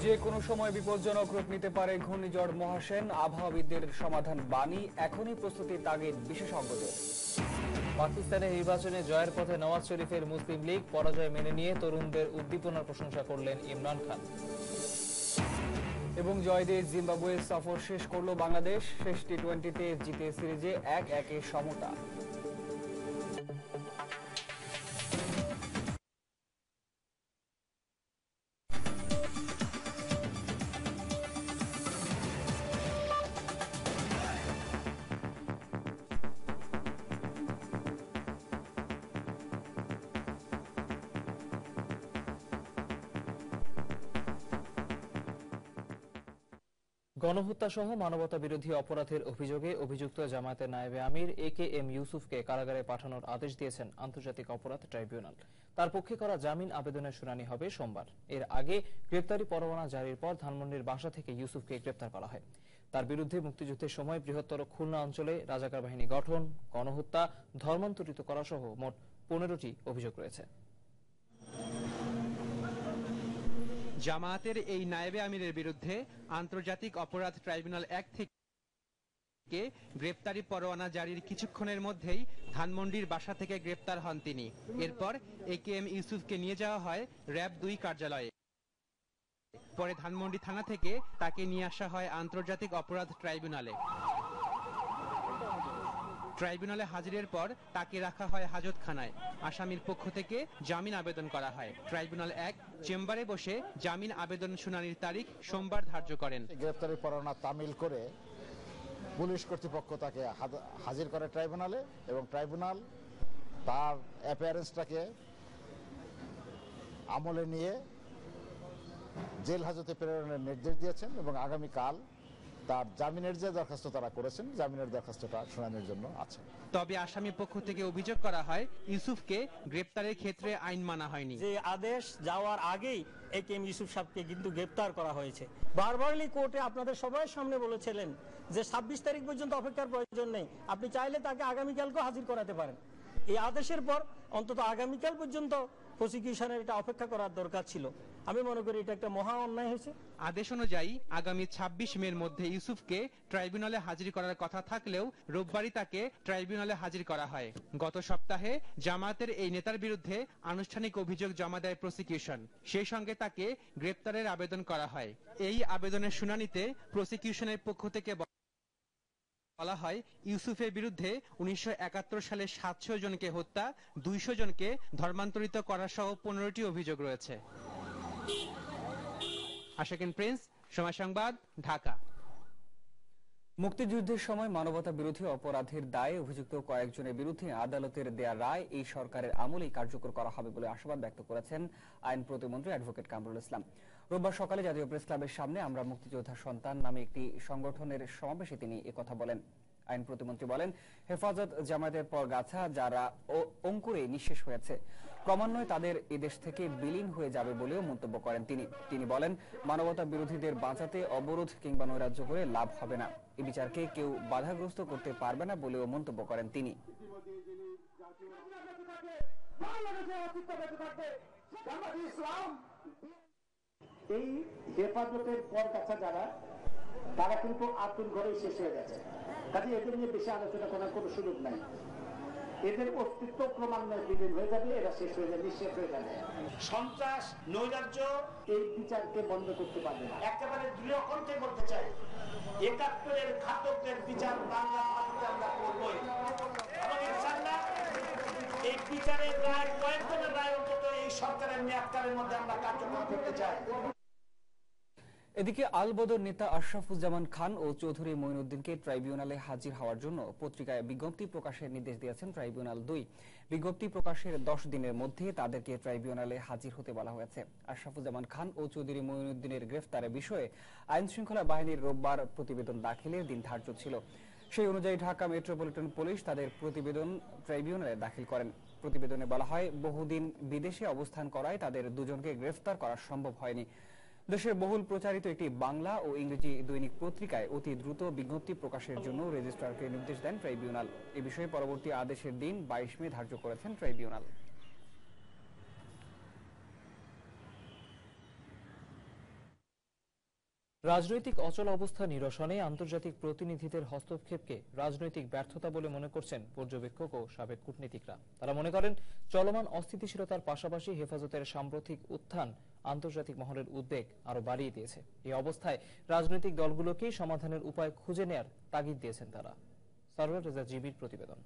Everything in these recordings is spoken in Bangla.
যে কোনো সময় বিপজ্জনক রূপ নিতে পারে ঘূর্ণিঝড় মহাসেন, আবহাওয়াবিদদের সমাধান বাণী, এখনই প্রস্তুতির তাগিদ বিশেষজ্ঞদের। পাকিস্তানের নির্বাচনে জয়ের পথে নওয়াজ শরীফের মুসলিম লীগ, পরাজয় মেনে নিয়ে তরুণদের উদ্দীপনার প্রশংসা করলেন ইমরান খান। এবং জয় দিয়ে জিম্বাবুয়ে সফর শেষ করল বাংলাদেশ, শেষ টি-20তে জিতে সিরিজে 1-1 সমতা। গণহত্যা সহ মানবতা বিরোধী অপরাধের অভিযোগে অভিযুক্ত জামায়াতের নায়েবে আমির AKM ইউসুফকে কারাগারে পাঠানোর আদেশ দিয়েছেন আন্তর্জাতিক অপরাধ ট্রাইব্যুনাল। তার পক্ষে করা জামিন আবেদনের শুনানি হবে সোমবার। এর আগে গ্রেপ্তারি পরোয়ানা জারির পর ধানমন্ডির বাসা থেকে ইউসুফকে গ্রেপ্তার করা হয়। তার বিরুদ্ধে মুক্তিযুদ্ধের সময় বৃহত্তর খুলনা অঞ্চলে রাজাকার বাহিনী গঠন, গণহত্যা, ধর্মান্তরিত করা সহ মোট 15টি অভিযোগ রয়েছে। জামায়াতের এই নায়েবে আমিরের বিরুদ্ধে আন্তর্জাতিক অপরাধ ট্রাইব্যুনাল 1 থেকে গ্রেপ্তারি পরোয়ানা জারির কিছুক্ষণের মধ্যেই ধানমন্ডির বাসা থেকে গ্রেপ্তার হন তিনি। এরপর AKM ইউসুফকে নিয়ে যাওয়া হয় র‍্যাব 2 কার্যালয়ে। পরে ধানমন্ডি থানা থেকে তাকে নিয়ে আসা হয় আন্তর্জাতিক অপরাধ ট্রাইব্যুনালে। ট্রাইব্যুনালে হাজিরের পর তাকে রাখা হয় হাজতখানায়। আসামির পক্ষ থেকে জামিন আবেদন করা হয়। ট্রাইব্যুনাল 1 চেম্বারে বসে জামিন আবেদন শুনানির তারিখ সোমবার ধার্য করেন। গ্রেপ্তারি পরোয়ানা তামিল করে পুলিশ কর্তৃপক্ষ তাকে হাজির করে ট্রাইব্যুনালে, এবং ট্রাইব্যুনাল তার অ্যাপিয়ারেন্সটাকে আমলে নিয়ে জেল হাজতে প্রেরণের নির্দেশ দিয়েছেন, এবং আগামীকাল তার জামিনের যে দরখাস্ত তারা করেছেন, জামিনের দরখাস্তটা শুনানির জন্য আছে। তবে আসামি পক্ষ থেকে অভিযোগ করা হয় ইউসুফকে গ্রেপ্তারের ক্ষেত্রে আইন মানা হয়নি। যে আদেশ যাওয়ার আগেই AKM ইউসুফ সাহেবকে কিন্তু গ্রেপ্তার করা হয়েছে। বারবারলি কোর্টে আপনাদের সবার সামনে বলেছিলেন যে 26 তারিখ পর্যন্ত অপেক্ষার প্রয়োজন নেই, আপনি চাইলে তাকে আগামীকালকেও হাজির করাতে পারেন। এই আদেশের পর অন্তত আগামীকাল পর্যন্ত প্রসিকিউশনের এটা অপেক্ষা করার দরকার ছিল। আমি মনে করি এটা একটা মহা অন্যায় হয়েছে। আদেশ অনুযায়ী আগামী 26 মের মধ্যে ইউসুফকে ট্রাইব্যুনালে হাজির করার কথা থাকলেও রোববারই তাকে ট্রাইব্যুনালে হাজির করা হয়। গত সপ্তাহে জামায়াতের এই নেতার বিরুদ্ধে আনুষ্ঠানিক অভিযোগ জমা দেয় প্রসিকিউশন। সেই সঙ্গে তাকে গ্রেপ্তারের আবেদন করা হয়। এই আবেদনের শুনানিতে প্রসিকিউশনের পক্ষ থেকে বলা হয় ইউসুফের বিরুদ্ধে 1971 সালে 700 জনকে হত্যা, 200 জনকে ধর্মান্তরিত করা সহ 15টি অভিযোগ রয়েছে। আশাকিন প্রিন্স, সময় সংবাদ, ঢাকা। মুক্তিযুদ্ধের সময় মানবতা বিরোধী অপরাধের দায়ে অভিযুক্ত কয়েকজনের বিরুদ্ধে আদালতের দেয়া রায় এই সরকারের আমলেই কার্যকর করা হবে বলে আশাবাদ ব্যক্ত করেছেন আইন প্রতিমন্ত্রী অ্যাডভোকেট কামরুল ইসলাম। রোববার সকালে জাতীয় প্রেস ক্লাবের সামনে আমরা মুক্তিযোদ্ধার সন্তান নামে একটি সংগঠনের সমাবেশে তিনি একথা বলেন। আইন প্রতিমন্ত্রী বলেন, হেফাজত জামায়াতের পর গাছা যারা অঙ্কুরে নিঃশেষ হয়েছে, ক্রমান্বয়ে তাদের এদেশ থেকে বিলীন হয়ে যাবে বলেও মন্তব্য করেন তিনি বলেন, মানবতা বিরোধীদের বাঁচাতে অবরোধ কিংবা নৈরাজ্য করে লাভ হবে না, এই বিচারকে কেউ বাধাগ্রস্ত করতে পারবে না বলেও মন্তব্য করেন তিনি। এই হেফাজতের পর গাছা যারা, তারা কিন্তু আতুর ঘরে শেষ হয়ে গেছে। কাজে এদের নিয়ে বেশি আলোচনা করার কোনো সুযোগ নাই। এদের অস্তিত্ব ক্রমান্বয়ে বিলীন হয়ে যাবে, এরা শেষ হয়ে যাবে, নিঃশেষ হয়ে যাবে। সন্ত্রাস, নৈরাজ্য এই বিচারকে বন্ধ করতে পারবে না। একেবারে দৃঢ় কণ্ঠে বলতে চাই, 71-এর ঘাতকদের বিচার বাংলার মাটিতে আমরা করবই, এবং ইনশাআল্লাহ এই বিচারের রায়, কয়েকজনের রায় অন্তত এই সরকারের মেয়াদকালের মধ্যে আমরা কার্যকর করতে চাই। এদিকে আলবদর নেতা আশরাফুজ্জামান খান ও চৌধুরী মঈনুদ্দিনকে ট্রাইব্যুনালে হাজির হওয়ার জন্য পত্রিকায় বিজ্ঞপ্তি প্রকাশের নির্দেশ দিয়েছেন ট্রাইব্যুনাল 2। বিজ্ঞপ্তি প্রকাশের 10 দিনের মধ্যে তাদেরকে ট্রাইব্যুনালে হাজির হতে বলা হয়েছে। আশরাফুজ্জামান খান ও চৌধুরী মঈনুদ্দিনের গ্রেফতারের বিষয়ে আইন শৃঙ্খলা বাহিনীর রোববার প্রতিবেদন দাখিলের দিন ধার্য ছিল। সেই অনুযায়ী ঢাকা মেট্রোপলিটন পুলিশ তাদের প্রতিবেদন ট্রাইব্যুনালে দাখিল করেন। প্রতিবেদনে বলা হয়, বহুদিন বিদেশে অবস্থান করায় তাদের দুজনকে গ্রেফতার করা সম্ভব হয়নি। দেশের বহুল প্রচারিত একটি বাংলা ও ইংরেজি দৈনিক পত্রিকায় অতি দ্রুত বিজ্ঞপ্তি প্রকাশের জন্য রেজিস্ট্রারকে নির্দেশ দেন ট্রাইব্যুনাল। এ বিষয়ে পরবর্তী আদেশের দিন 22 মে ধার্য করেছেন ট্রাইব্যুনাল। রাজনৈতিক অচল অবস্থা নিরসনে আন্তর্জাতিক প্রতিনিধিদের হস্তক্ষেপকে রাজনৈতিক ব্যর্থতা বলে মনে করছেন পর্যবেক্ষক ও সাবেক কূটনীতিকরা। তারা মনে করেন চলমান অস্থিতিশীলতার পাশাপাশি হেফাজতের সাম্প্রতিক উত্থান আন্তর্জাতিক মহলের উদ্বেগ আরো বাড়িয়ে দিয়েছে। এই অবস্থায় রাজনৈতিক দলগুলোকে সমাধানের উপায় খুঁজে নেয়ার তাগিদ দিয়েছেন তারা। সারওয়ার রেজা জিবির প্রতিবেদন।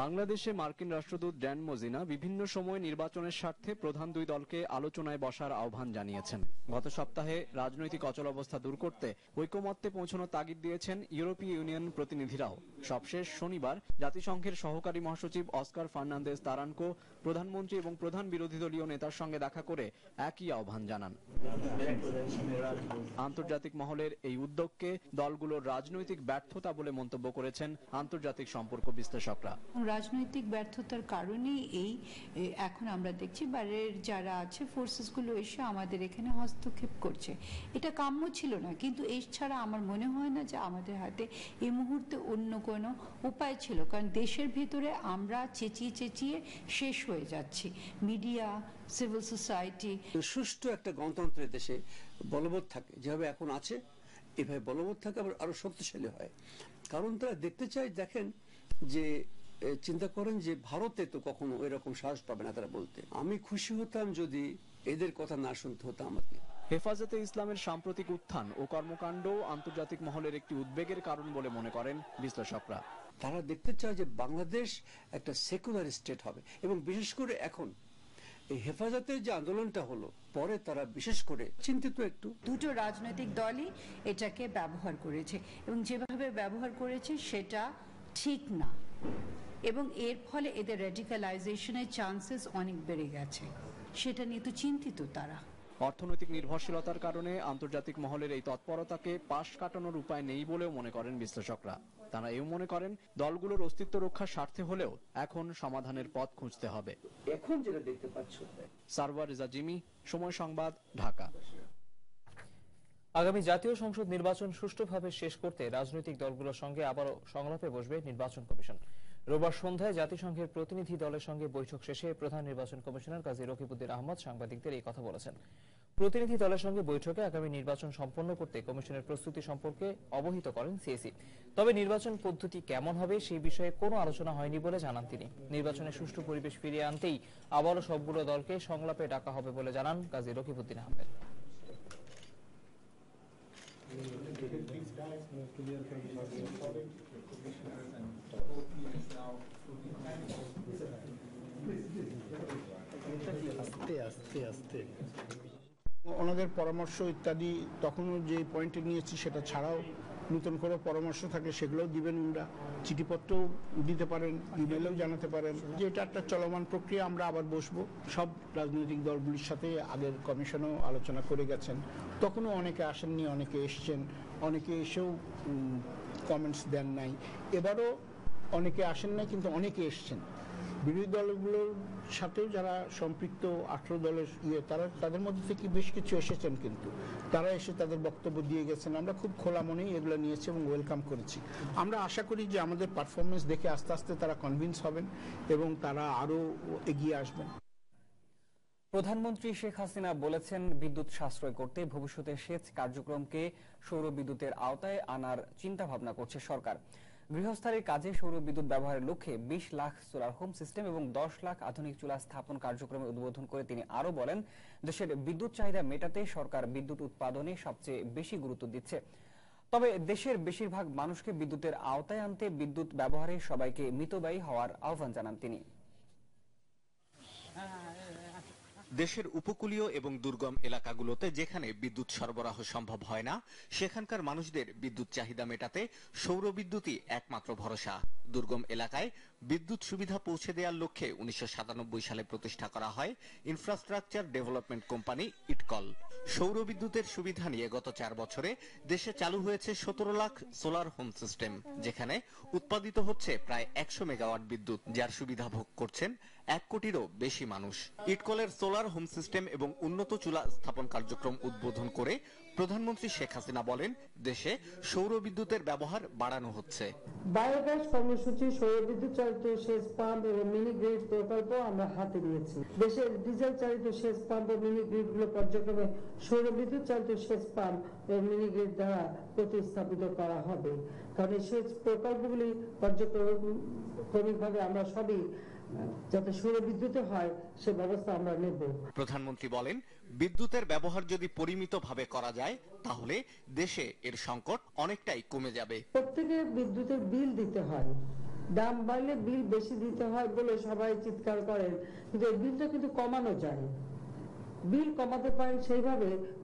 বাংলাদেশে মার্কিন রাষ্ট্রদূত ড্যান মোজিনা বিভিন্ন সময় নির্বাচনের স্বার্থে প্রধান দুই দলকে আলোচনায় বসার আহ্বান জানিয়েছেন। গত সপ্তাহে রাজনৈতিক অচলাবস্থা দূর করতে ঐকমত্যে পৌঁছানোর তাগিদ দিয়েছেন ইউরোপীয় ইউনিয়ন প্রতিনিধিরাও। সবশেষ শনিবার জাতিসংঘের সহকারী মহাসচিব অস্কার ফার্নান্দেজ তারানকো প্রধানমন্ত্রী এবং প্রধান বিরোধী দলীয় নেতার সঙ্গে দেখা করে একই আহ্বান জানান। আন্তর্জাতিক মহলের এই উদ্যোগকে দলগুলোর রাজনৈতিক ব্যর্থতা বলে মন্তব্য করেছেন আন্তর্জাতিক সম্পর্ক বিশ্লেষকরা। রাজনৈতিক ব্যর্থতার কারণেই এখন আমরা দেখছি বাইরের যারা আছে ফোর্সেস গুলো এসে আমাদের এখানে হস্তক্ষেপ করছে। এটা কাম্য ছিল না, কিন্তু এর ছাড়া আমার মনে হয় না যে আমাদের হাতে এই মুহূর্তে অন্য কোনো উপায় ছিল, কারণ দেশের ভিতরে আমরা চেঁচিয়ে চেঁচিয়ে শেষ হয়ে যাচ্ছি। মিডিয়া, সিভিল সোসাইটি সুষ্ঠু একটা গণতন্ত্রের দেশে বলবৎ থাকে, যেভাবে এখন আছে এভাবে বলবৎ থাকে, আবার আরো শক্তিশালী হয়। কারণ তারা দেখতে চায়, দেখেন যে চিন্তা করেন যে ভারতে তো কখনো এরকম সাহস পাবে না তারা বলতে। আমি খুশি হতাম যদি এদের কথা না শুনতে হতো আমাকে। হেফাজতে ইসলামের সাম্প্রতিক উত্থান ও কর্মকাণ্ড আন্তর্জাতিক মহলের একটি উদ্বেগের কারণ বলে মনে করেন বিশ্লেষকরা। তারা দেখতে চায় যে বাংলাদেশ একটা সেকুলার স্টেট হবে, এবং বিশেষ করে এখন এই হেফাজতের যে আন্দোলনটা হলো পরে তারা বিশেষ করে চিন্তিত একটু। দুটো রাজনৈতিক দলই এটাকে ব্যবহার করেছে, এবং যেভাবে ব্যবহার করেছে সেটা ঠিক না, এবং এর ফলে এদের রেডিকালাইজেশনের চান্সেস অনেক বেড়ে গেছে। সেটা নিয়ে তো চিন্তিত তারা। অর্থনৈতিক নির্ভরশীলতার কারণে আন্তর্জাতিক মহলের এই তৎপরতাকে পাশ কাটানোর উপায় নেই বলেও মনে করেন বিশ্লেষকরা। তারা এও মনে করেন দলগুলোর অস্তিত্ব রক্ষার স্বার্থে হলেও এখন সমাধানের পথ খুঁজতে হবে। এখন যেটা দেখতে পাচ্ছ। সারওয়ার রেজা জিমি, সময় সংবাদ, ঢাকা। আগামী জাতীয় সংসদ নির্বাচন সুষ্ঠুভাবে শেষ করতে রাজনৈতিক দলগুলোর সঙ্গে আবারও সংলাপে বসবে নির্বাচন কমিশন। রোববার সন্ধ্যায় জাতিসংঘের প্রতিনিধি দলের সঙ্গে বৈঠক শেষে প্রধান নির্বাচন কমিশনার কাজী রকিবউদ্দিন আহমদ সাংবাদিকদের এই কথা বলেছেন। প্রতিনিধি দলের সঙ্গে বৈঠকে আগামী নির্বাচন সম্পন্ন করতে কমিশনের প্রস্তুতি সম্পর্কে অবহিত করেন সিএসি। তবে নির্বাচন পদ্ধতি কেমন হবে সেই বিষয়ে কোনো আলোচনা হয়নি বলে জানান তিনি। নির্বাচনে সুষ্ঠু পরিবেশ ফিরিয়ে আনতেই আবারও সবগুলো দলকে সংলাপে ডাকা হবে বলে জানান কাজী রকিবউদ্দিন আহমেদ। ওনাদের পরামর্শ ইত্যাদি তখনও যে পয়েন্টে নিয়েছি সেটা ছাড়াও নতুন করে পরামর্শ থাকলে সেগুলোও দিবেন। ওনারা চিঠিপত্রও দিতে পারেন, ইমেলেও জানাতে পারেন যে এটা একটা চলমান প্রক্রিয়া। আমরা আবার বসবো, সব রাজনৈতিক দলগুলির সাথে আগের কমিশনও আলোচনা করে গেছেন, তখনও অনেকে আসেননি, অনেকে এসছেন, অনেকে এসেও কমেন্টস দেন নাই। এবারও অনেকে আসেন নাই, কিন্তু অনেকে এসছেন। বিরোধী দলগুলোর সাথেও যারা সম্পৃক্ত 18 দলের তাদের মধ্যে থেকে বেশ কিছু এসেছেন, কিন্তু তারা এসে তাদের বক্তব্য দিয়ে গেছেন। আমরা খুব খোলা মনেই এগুলো নিয়েছি এবং ওয়েলকাম করেছি। আমরা আশা করি যে আমাদের পারফরমেন্স দেখে আস্তে আস্তে তারা কনভিন্স হবেন এবং তারা আরো এগিয়ে আসবেন। প্রধানমন্ত্রী শেখ হাসিনা বলেছেন, বিদ্যুৎ সাশ্রয় করতে ভবিষ্যতে সেচ কার্যক্রমকে সৌর বিদ্যুতের আওতায় আনার চিন্তা ভাবনা করছে সরকার। গৃহস্থালির কাজে সৌর বিদ্যুৎ ব্যবহারের লক্ষ্যে 20 লাখ সোলার হোম সিস্টেম এবং 10 লাখ আধুনিক চুলা স্থাপন কার্যক্রমে উদ্বোধন করে তিনি আরো বলেন, দেশের বিদ্যুৎ চাহিদা মেটাতে সরকার বিদ্যুৎ উৎপাদনে সবচেয়ে বেশি গুরুত্ব দিচ্ছে। তবে দেশের বেশিরভাগ মানুষকে বিদ্যুতের আওতায় আনতে বিদ্যুৎ ব্যবহারে সবাইকে মিতব্যয়ী হওয়ার আহ্বান জানান তিনি। দেশের উপকূলীয় এবং দুর্গম এলাকাগুলোতে যেখানে বিদ্যুৎ সরবরাহ সম্ভব হয় না, সেখানকার মানুষদের বিদ্যুৎ চাহিদা মেটাতে সৌর বিদ্যুৎই একমাত্র ভরসা। দুর্গম এলাকায় বিদ্যুৎ সুবিধা পৌঁছে দেওয়ার লক্ষ্যে 1997 সালে প্রতিষ্ঠা করা হয় ইনফ্রাস্ট্রাকচার ডেভেলপমেন্ট কোম্পানি ইটকল। সৌর বিদ্যুতের সুবিধা নিয়ে গত 4 বছরে দেশে চালু হয়েছে 17 লাখ সোলার হোম সিস্টেম, যেখানে উৎপাদিত হচ্ছে প্রায় 100 মেগাওয়াট বিদ্যুৎ, যার সুবিধা ভোগ করছেন 1 কোটিরও বেশি মানুষ। ইটকলের সোলার হোম সিস্টেম এবং উন্নত চুলা স্থাপন কার্যক্রম উদ্বোধন করে প্রধানমন্ত্রী শেখ হাসিনা বলেন, দেশে সৌর বিদ্যুতের ব্যবহার বাড়ানো হচ্ছে। বায়োগ্যাস কর্মসূচি, সৌরবিদ্যুৎ চালিত সেচ পাম্প এবং মিনি গ্রিড প্রকল্প আমরা হাতে নিয়েছি। দেশের ডিজেল চালিত সেচ পাম্প ও মিনি গ্রিড গুলো পর্যায়ক্রমে সৌরবিদ্যুৎ চালিত সেচ পাম্প ও মিনি গ্রিড দ্বারা প্রতিস্থাপিত করা হবে। কারণ এই সেচ প্রকল্পগুলি পর্যায়ক্রমিকভাবে আমরা সবই যাতে সৌরবিদ্যুতে হয় সে ব্যবস্থা আমরা নেব। প্রধানমন্ত্রী বলেন, বিদ্যুতের ব্যবহার যদি পরিমিতভাবে করা যায় তাহলে দেশে এর সংকট অনেকটাই কমে যাবে। প্রত্যেকে বিদ্যুতের বিল দিতে হয়, দাম বাড়লে বিল বেশি দিতে হয় বলে সবাই চিৎকার করেন, কিন্তু এই বিলটা কিন্তু কমানো যায়। বিল কমাতে পারেন সেইভাবে